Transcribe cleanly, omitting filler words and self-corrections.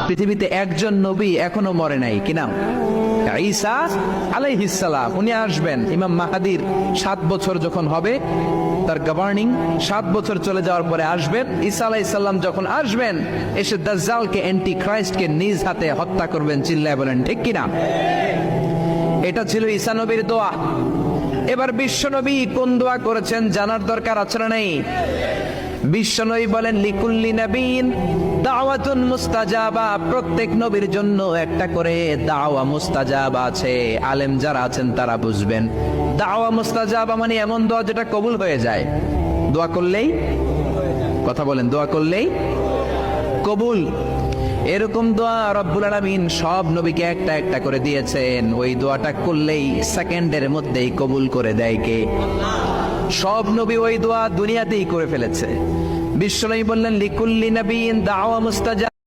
পৃথিবীতে একজন নবী এখনো মরে নাই, কি নাম? ঈসা আলাইহিস সালাম। উনি আসবেন ইমাম মাহাদির 7 বছর যখন হবে, তার গভর্নিং 7 বছর চলে যাওয়ার পরে আসবেন। ঈসা আলাইহিস সালাম যখন আসবেন, এসে দাজ্জালকে, অ্যান্টি খ্রাইস্টকে নিজ হাতে হত্যা করবেন। চিল্লায় বলেন ঠিক কি না? এটা ছিল ঈসা নবীর দোয়া। এবার বিশ্ব নবী কোন দোয়া করেছেন জানার দরকার আছে না নাই? বিশ্বনবী বলেন, লিকুল্লি নবীন দাওয়াতুন মুস্তাজাবা। প্রত্যেক নবীর জন্য একটা করে দাওয়া মুস্তাজাবা আছে। আলেম যারা আছেন তারা বুঝবেন, দাওয়া মুস্তাজাবা মানে এমন দোয়া যেটা কবুল হয়ে যায়। দোয়া করলেই, কথা বলেন, দোয়া করলেই কবুল। এরকম দোয়া রব্বুল আলামিন সব নবীকে একটা একটা করে দিয়েছেন। ওই দোয়াটা করলেই সেকেন্ডের মধ্যেই কবুল করে দেয় কে? সব নবী ওই দোয়া দুনিয়াতেই করে ফেলেছে। বিশ্বনবী বললেন, লিকুল্লি নবীন দাওয়া মুস্তাজাবা।